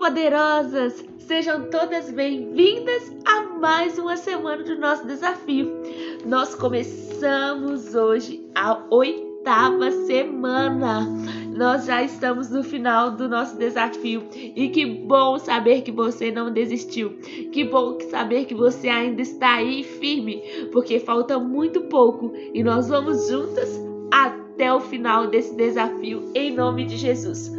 poderosas! Sejam todas bem-vindas a mais uma semana do nosso desafio. Nós começamos hoje a 8ª semana. Nós já estamos no final do nosso desafio e que bom saber que você não desistiu. Que bom saber que você ainda está aí firme, porque falta muito pouco e nós vamos juntas até o final desse desafio em nome de Jesus.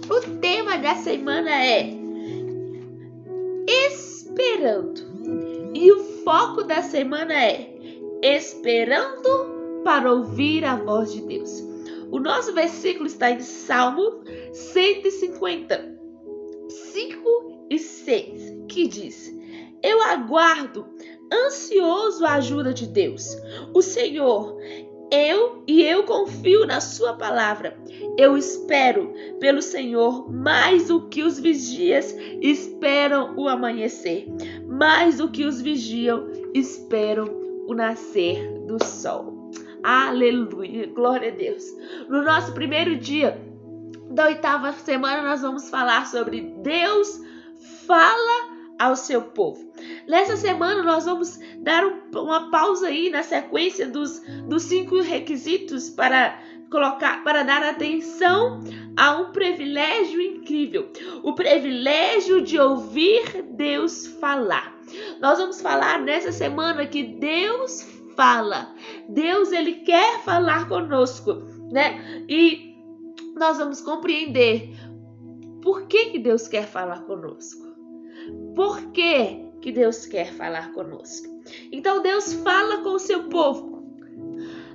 O tema da semana é esperando e o foco da semana é esperando para ouvir a voz de Deus. O nosso versículo está em Salmo 150, 5 e 6, que diz: Eu aguardo ansioso a ajuda de Deus, o Senhor. Eu confio na sua palavra. Eu espero pelo Senhor mais do que os vigias esperam o amanhecer, mais do que os vigiam esperam o nascer do sol. Aleluia, glória a Deus. No nosso primeiro dia da 8ª semana, nós vamos falar sobre Deus fala ao seu povo. Nessa semana nós vamos dar uma pausa aí na sequência dos 5 requisitos para dar atenção a um privilégio incrível, o privilégio de ouvir Deus falar. Nós vamos falar nessa semana que Deus fala. Deus, ele quer falar conosco, né? E nós vamos compreender por que Deus quer falar conosco. Por que Deus quer falar conosco? Então Deus fala com o seu povo.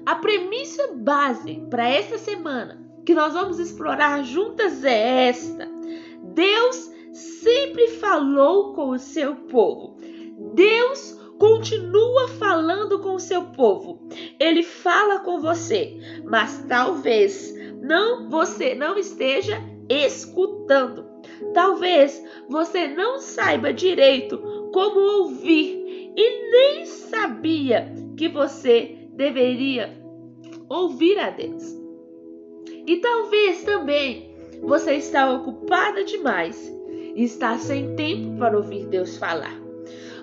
A premissa base para essa semana que nós vamos explorar juntas é esta: Deus sempre falou com o seu povo. Deus continua falando com o seu povo. Ele fala com você, mas talvez você não esteja escutando. Talvez você não saiba direito como ouvir e nem sabia que você deveria ouvir a Deus. E talvez também você está ocupada demais e está sem tempo para ouvir Deus falar.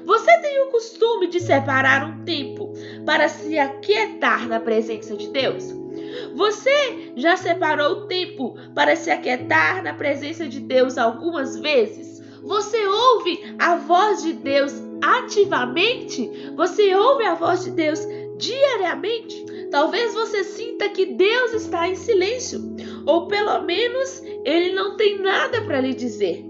Você tem o costume de separar um tempo para se aquietar na presença de Deus? Você já separou tempo para se aquietar na presença de Deus algumas vezes? Você ouve a voz de Deus ativamente? Você ouve a voz de Deus diariamente? Talvez você sinta que Deus está em silêncio, ou pelo menos Ele não tem nada para lhe dizer.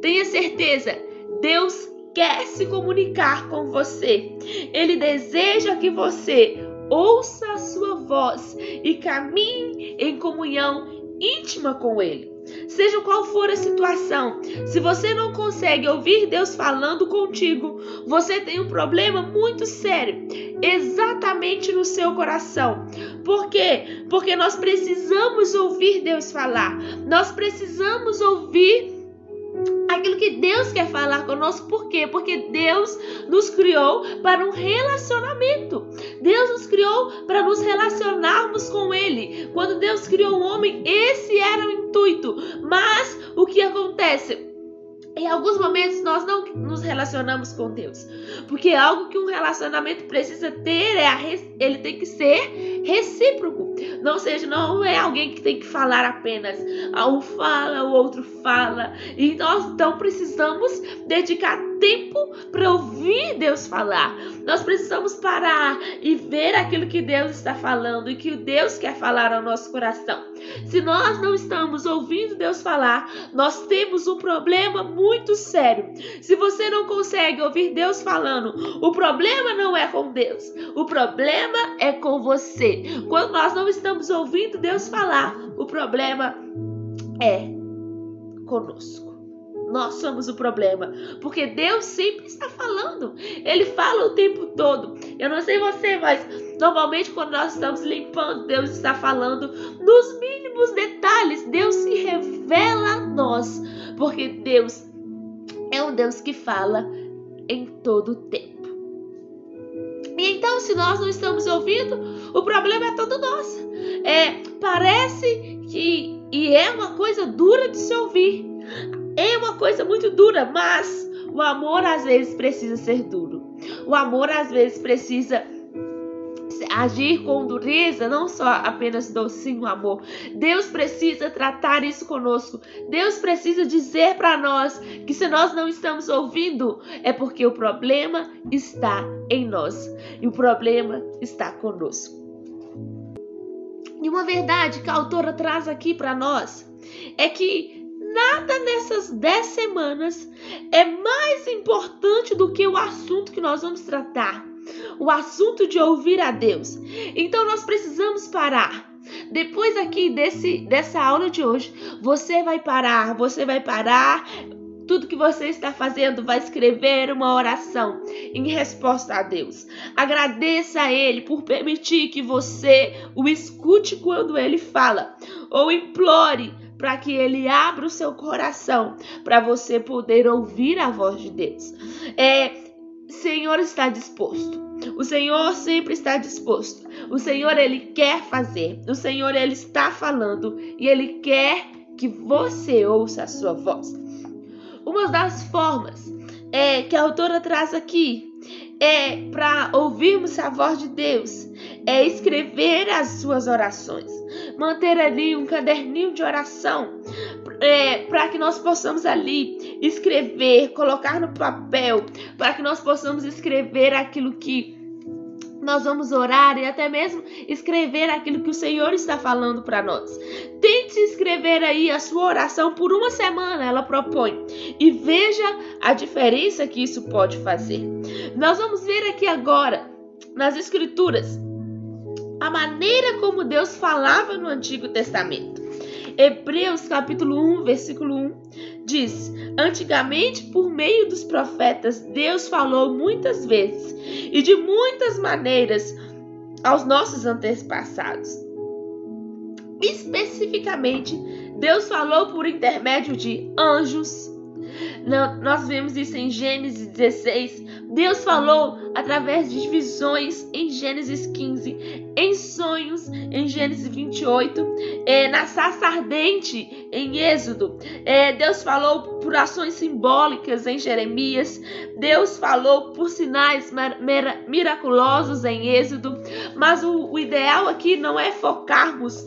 Tenha certeza, Deus quer se comunicar com você. Ele deseja que você ouça a sua voz e caminhe em comunhão íntima com Ele. Seja qual for a situação, se você não consegue ouvir Deus falando contigo, você tem um problema muito sério, exatamente no seu coração. Por quê? Porque nós precisamos ouvir Deus falar. Nós precisamos ouvir aquilo que Deus quer falar conosco. Por quê? Porque Deus nos criou para um relacionamento. Deus nos criou para nos relacionarmos com Ele. Quando Deus criou o homem, esse era o intuito. Mas o que acontece? Em alguns momentos nós não nos relacionamos com Deus. Porque algo que um relacionamento precisa ter ele tem que ser recíproco. Não é alguém que tem que falar apenas. Um fala, o outro fala. E nós então precisamos dedicar tempo para ouvir Deus falar. Nós precisamos parar e ver aquilo que Deus está falando e que Deus quer falar ao nosso coração. Se nós não estamos ouvindo Deus falar, nós temos um problema muito sério. Se você não consegue ouvir Deus falando, o problema não é com Deus, o problema é com você. Quando nós não estamos ouvindo Deus falar, o problema é conosco. Nós somos o problema, porque Deus sempre está falando. Ele fala o tempo todo. Eu não sei você, mas normalmente quando nós estamos limpando, Deus está falando nos mínimos detalhes. Deus se revela a nós, porque Deus é um Deus que fala em todo o tempo. E então, se nós não estamos ouvindo, o problema é todo nosso. Parece que é uma coisa dura de se ouvir. É uma coisa muito dura, mas o amor às vezes precisa ser duro. O amor às vezes precisa agir com dureza, não só apenas docinho amor. Deus precisa tratar isso conosco. Deus precisa dizer para nós que se nós não estamos ouvindo, é porque o problema está em nós. E o problema está conosco. E uma verdade que a autora traz aqui para nós é que nada nessas 10 semanas é mais importante do que o assunto que nós vamos tratar. O assunto de ouvir a Deus. Então nós precisamos parar. Depois aqui dessa aula de hoje, você vai parar. Tudo que você está fazendo, vai escrever uma oração em resposta a Deus. Agradeça a Ele por permitir que você o escute quando Ele fala. Ou implore para que Ele abra o seu coração para você poder ouvir a voz de Deus. Senhor está disposto. O Senhor sempre está disposto. O Senhor, Ele quer fazer. O Senhor, Ele está falando. E Ele quer que você ouça a sua voz. Uma das formas que a autora traz aqui para ouvirmos a voz de Deus é escrever as suas orações. Manter ali um caderninho de oração para que nós possamos ali escrever, colocar no papel, para que nós possamos escrever aquilo que nós vamos orar e até mesmo escrever aquilo que o Senhor está falando para nós. Tente escrever aí a sua oração por uma semana, ela propõe, e veja a diferença que isso pode fazer. Nós vamos ver aqui agora, nas Escrituras, a maneira como Deus falava no Antigo Testamento. Hebreus capítulo 1, versículo 1 diz: antigamente, por meio dos profetas, Deus falou muitas vezes e de muitas maneiras aos nossos antepassados. Especificamente, Deus falou por intermédio de anjos. Nós vemos isso em Gênesis 16. Deus falou através de visões em Gênesis 15, em sonhos em Gênesis 28, na sarça ardente em Êxodo. Deus falou por ações simbólicas em Jeremias. Deus falou por sinais miraculosos em Êxodo. Mas o ideal aqui não é focarmos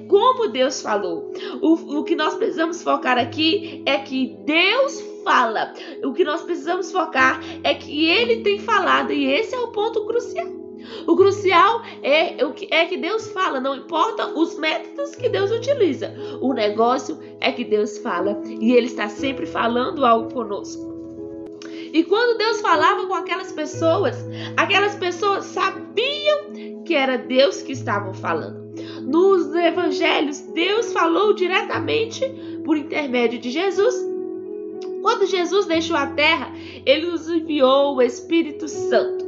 como Deus falou. O que nós precisamos focar aqui é que Deus fala. O que nós precisamos focar é que Ele tem falado, e esse é o ponto crucial. O crucial é que Deus fala, não importa os métodos que Deus utiliza. O negócio é que Deus fala e Ele está sempre falando algo conosco. E quando Deus falava com aquelas pessoas sabiam que era Deus que estava falando. Nos evangelhos, Deus falou diretamente por intermédio de Jesus. Quando Jesus deixou a terra, Ele nos enviou o Espírito Santo,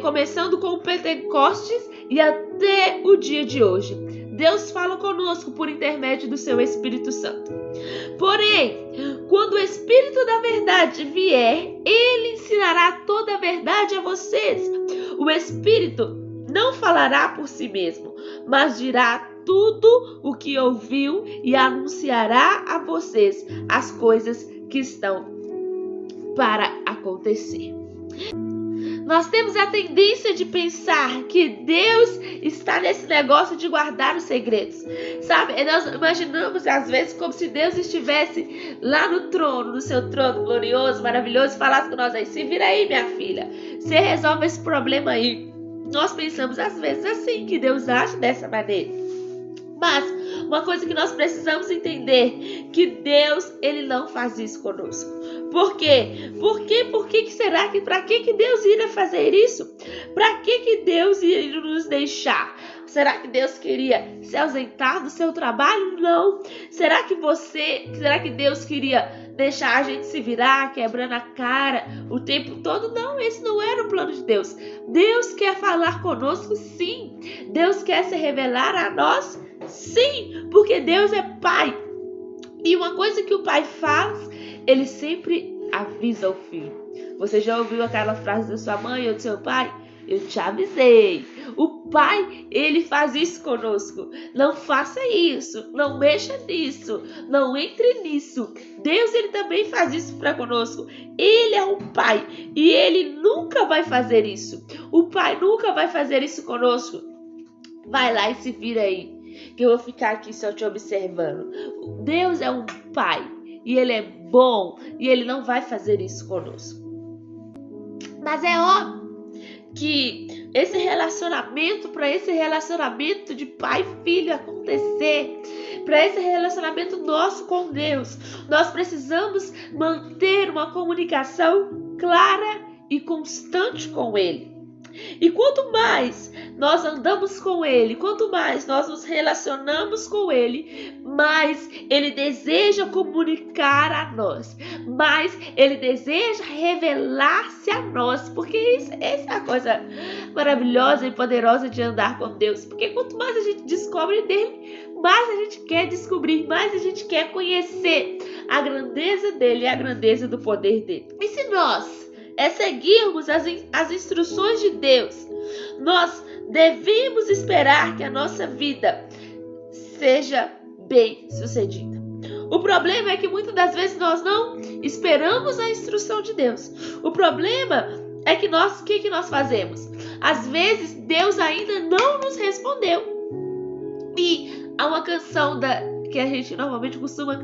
começando com o Pentecostes e até o dia de hoje. Deus fala conosco por intermédio do seu Espírito Santo. Porém, quando o Espírito da verdade vier, Ele ensinará toda a verdade a vocês. O Espírito não falará por si mesmo, mas dirá tudo o que ouviu e anunciará a vocês as coisas que estão para acontecer. Nós temos a tendência de pensar que Deus está nesse negócio de guardar os segredos, sabe? Nós imaginamos às vezes como se Deus estivesse lá no trono, no seu trono glorioso, maravilhoso, e falasse com nós aí: se vira aí, minha filha, você resolve esse problema aí. Nós pensamos às vezes assim, que Deus age dessa maneira. Mas uma coisa que nós precisamos entender, que Deus, Ele não faz isso conosco. Por quê? Por que será que, para que Deus iria fazer isso? Para que Deus iria nos deixar? Será que Deus queria se ausentar do seu trabalho? Não. Será que Deus queria deixar a gente se virar, quebrando a cara o tempo todo? Não, esse não era o plano de Deus. Deus quer falar conosco, sim. Deus quer se revelar a nós, sim, porque Deus é Pai. E uma coisa que o Pai faz, Ele sempre avisa o filho. Você já ouviu aquela frase da sua mãe ou do seu pai? eu te avisei. O Pai, ele faz isso conosco. Não faça isso, não mexa nisso, não entre nisso. Deus, ele também faz isso para conosco. Ele é o Pai e ele nunca vai fazer isso. O Pai nunca vai fazer isso conosco. Vai lá e se vira aí, que eu vou ficar aqui só te observando. Deus é um Pai e ele é bom e ele não vai fazer isso conosco. Mas é óbvio que para esse relacionamento de pai e filho acontecer, para esse relacionamento nosso com Deus, nós precisamos manter uma comunicação clara e constante com Ele. E quanto mais nós andamos com Ele, quanto mais nós nos relacionamos com Ele, mais Ele deseja comunicar a nós, mais Ele deseja revelar-se a nós, porque essa é a coisa maravilhosa e poderosa de andar com Deus, porque quanto mais a gente descobre dele, mais a gente quer descobrir, mais a gente quer conhecer a grandeza dele e a grandeza do poder dele. E se nós seguirmos as instruções de Deus, nós devemos esperar que a nossa vida seja bem sucedida. O problema é que muitas das vezes nós não esperamos a instrução de Deus. O problema é que o que nós fazemos? Às vezes Deus ainda não nos respondeu. E há uma canção que a gente normalmente costuma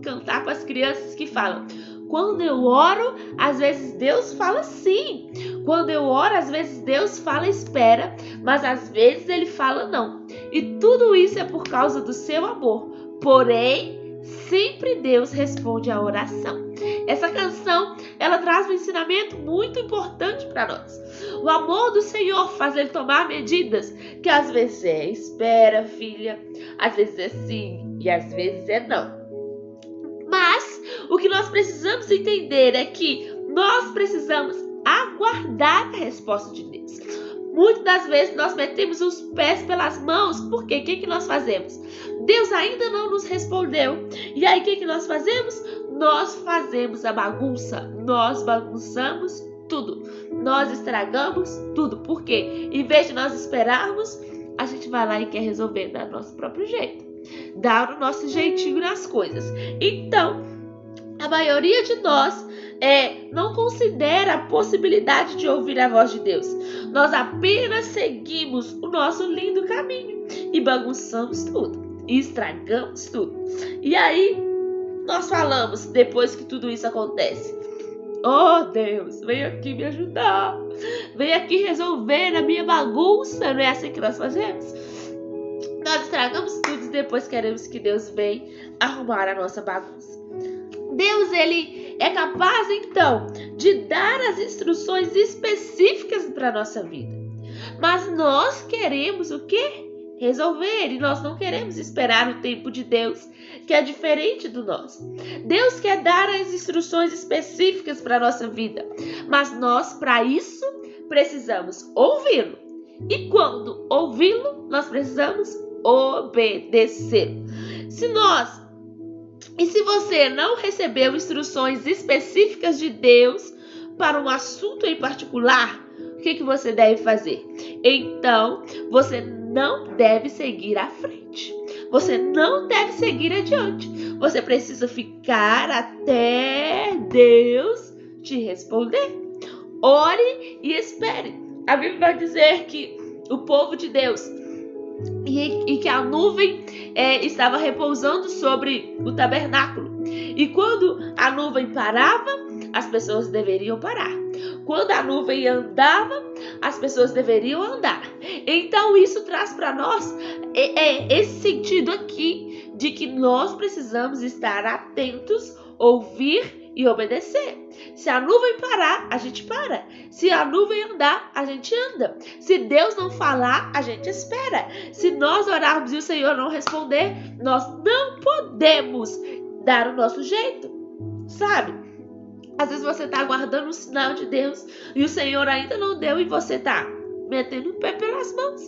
cantar com as crianças que falam: quando eu oro, às vezes Deus fala sim. Quando eu oro, às vezes Deus fala espera, mas às vezes Ele fala não. E tudo isso é por causa do seu amor. Porém, sempre Deus responde à oração. Essa canção, ela traz um ensinamento muito importante para nós. O amor do Senhor faz Ele tomar medidas que às vezes é espera, filha, às vezes é sim e às vezes é não. Mas o que nós precisamos entender é que nós precisamos aguardar a resposta de Deus. Muitas das vezes nós metemos os pés pelas mãos, porque o que nós fazemos? Deus ainda não nos respondeu. E aí o que nós fazemos? Nós fazemos a bagunça, nós bagunçamos tudo, nós estragamos tudo. Por quê? Em vez de nós esperarmos, a gente vai lá e quer resolver do nosso próprio jeito, dar o nosso jeitinho nas coisas. Então, a maioria de nós não considera a possibilidade de ouvir a voz de Deus. Nós apenas seguimos o nosso lindo caminho e bagunçamos tudo, e estragamos tudo. E aí, nós falamos, depois que tudo isso acontece: oh Deus, vem aqui me ajudar, vem aqui resolver a minha bagunça. Não é assim que nós fazemos? Nós estragamos tudo e depois queremos que Deus venha arrumar a nossa bagunça. Deus, ele é capaz, então, de dar as instruções específicas para a nossa vida. Mas nós queremos o quê? Resolver. E nós não queremos esperar o tempo de Deus, que é diferente do nosso. Deus quer dar as instruções específicas para a nossa vida. Mas nós, para isso, precisamos ouvi-lo. E quando ouvi-lo, nós precisamos obedecer. Se você não recebeu instruções específicas de Deus para um assunto em particular, o que você deve fazer? Então, você não deve seguir à frente. Você não deve seguir adiante. Você precisa ficar até Deus te responder. Ore e espere. A Bíblia vai dizer que o povo de Deus e que a nuvem estava repousando sobre o tabernáculo. E quando a nuvem parava, as pessoas deveriam parar. Quando a nuvem andava, as pessoas deveriam andar. Então isso traz para nós esse sentido aqui de que nós precisamos estar atentos, ouvir e obedecer. Se a nuvem parar, a gente para. Se a nuvem andar, a gente anda. Se Deus não falar, a gente espera. Se nós orarmos e o Senhor não responder, nós não podemos dar o nosso jeito, sabe? Às vezes você está aguardando um sinal de Deus e o Senhor ainda não deu e você está metendo o pé pelas mãos,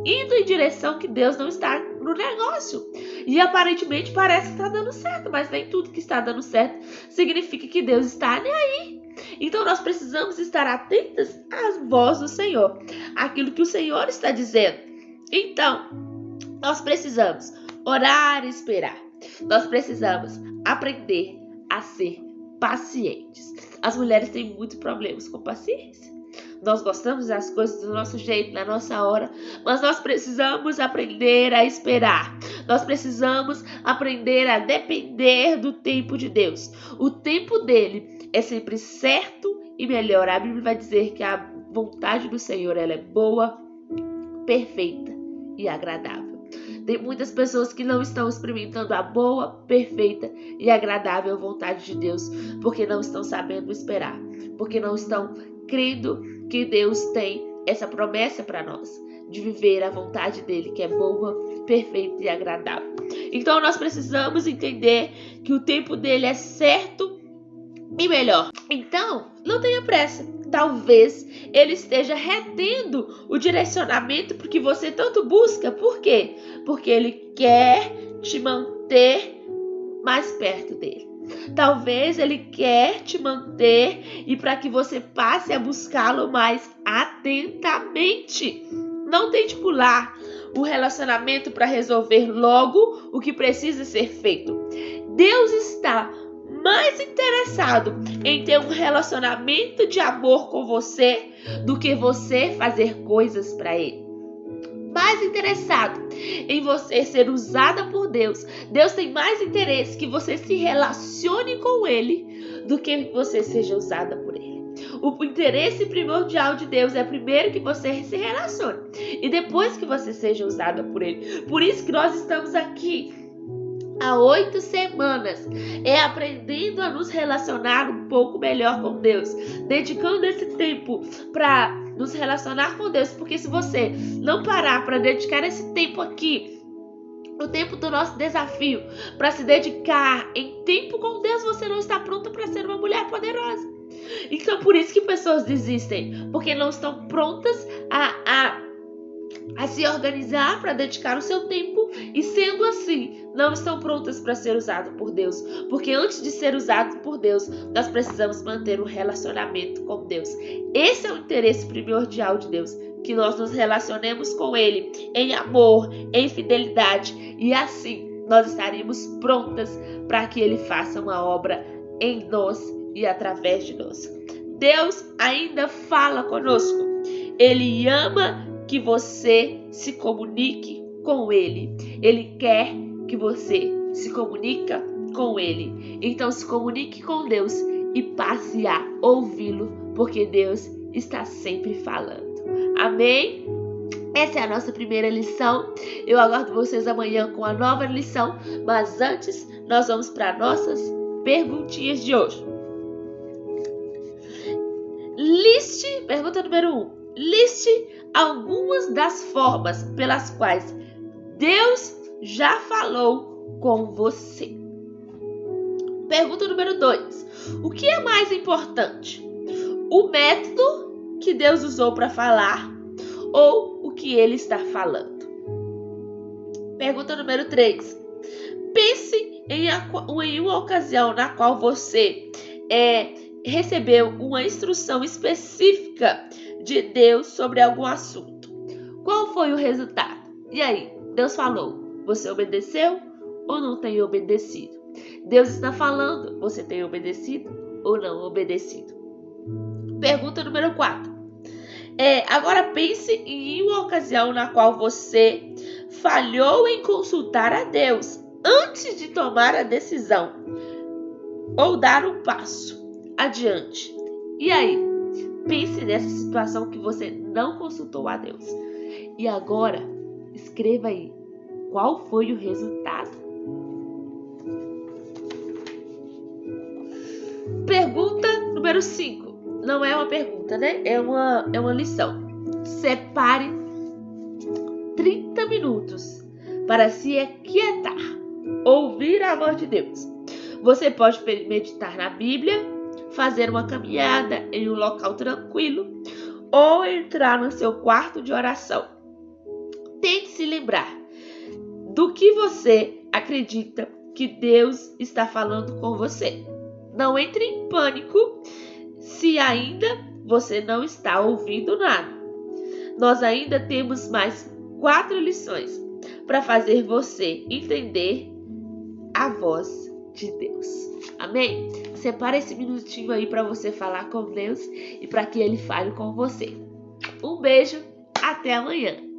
indo em direção que Deus não está no negócio. E aparentemente parece que está dando certo, mas nem tudo que está dando certo significa que Deus está nem aí. Então nós precisamos estar atentas às vozes do Senhor, aquilo que o Senhor está dizendo. Então, nós precisamos orar e esperar. Nós precisamos aprender a ser pacientes. As mulheres têm muitos problemas com paciência. Nós gostamos das coisas do nosso jeito, na nossa hora, mas nós precisamos aprender a esperar. Nós precisamos aprender a depender do tempo de Deus. O tempo dele é sempre certo e melhor. A Bíblia vai dizer que a vontade do Senhor ela é boa, perfeita e agradável. Tem muitas pessoas que não estão experimentando a boa, perfeita e agradável vontade de Deus, porque não estão sabendo esperar, porque não estão crendo que Deus tem essa promessa para nós, de viver a vontade dele, que é boa, perfeita e agradável. Então nós precisamos entender que o tempo dele é certo e melhor. Então, não tenha pressa. Talvez ele esteja retendo o direcionamento porque você tanto busca. Por quê? Porque ele quer te manter mais perto dele. Talvez ele quer te manter e para que você passe a buscá-lo mais atentamente. Não tente pular o relacionamento para resolver logo o que precisa ser feito. Deus está mais interessado em ter um relacionamento de amor com você do que você fazer coisas para ele. Mais interessado em você ser usada por Deus. Deus tem mais interesse que você se relacione com ele do que você seja usada por ele. O interesse primordial de Deus é primeiro que você se relacione e depois que você seja usada por ele. Por isso que nós estamos aqui há 8 semanas, aprendendo a nos relacionar um pouco melhor com Deus, dedicando esse tempo para nos relacionar com Deus, porque se você não parar para dedicar esse tempo aqui, o tempo do nosso desafio, para se dedicar em tempo com Deus, você não está pronta para ser uma mulher poderosa. Então por isso que pessoas desistem, porque não estão prontas a se organizar para dedicar o seu tempo e sendo assim, não estão prontas para ser usado por Deus. Porque antes de ser usado por Deus, nós precisamos manter um relacionamento com Deus. Esse é o interesse primordial de Deus, que nós nos relacionemos com Ele em amor, em fidelidade e assim nós estaremos prontas para que Ele faça uma obra em nós e através de nós. Deus ainda fala conosco. Ele ama que você se comunique com Ele. Ele quer que você se comunique com Ele. Então se comunique com Deus e passe a ouvi-lo, porque Deus está sempre falando. Amém? Essa é a nossa primeira lição. Eu aguardo vocês amanhã com a nova lição, mas antes nós vamos para nossas perguntinhas de hoje. Pergunta número 1. Liste algumas das formas pelas quais Deus já falou com você. Pergunta número 2. O que é mais importante? O método que Deus usou para falar ou o que Ele está falando? Pergunta número 3. Pense em uma ocasião na qual você recebeu uma instrução específica de Deus sobre algum assunto. Qual foi o resultado? E aí, Deus falou, você obedeceu ou não tem obedecido? Deus está falando, você tem obedecido ou não obedecido? Pergunta número 4. Agora pense em uma ocasião na qual você falhou em consultar a Deus antes de tomar a decisão ou dar um passo adiante. E aí, pense nessa situação que você não consultou a Deus. E agora, escreva aí, qual foi o resultado? Pergunta número 5. Não é uma pergunta, né? É uma lição. Separe 30 minutos para se aquietar, ouvir a voz de Deus. Você pode meditar na Bíblia, fazer uma caminhada em um local tranquilo ou entrar no seu quarto de oração. Tente se lembrar do que você acredita que Deus está falando com você. Não entre em pânico se ainda você não está ouvindo nada. Nós ainda temos mais 4 lições para fazer você entender a voz de Deus. Amém? Separa esse minutinho aí para você falar com Deus e para que Ele fale com você. Um beijo, até amanhã.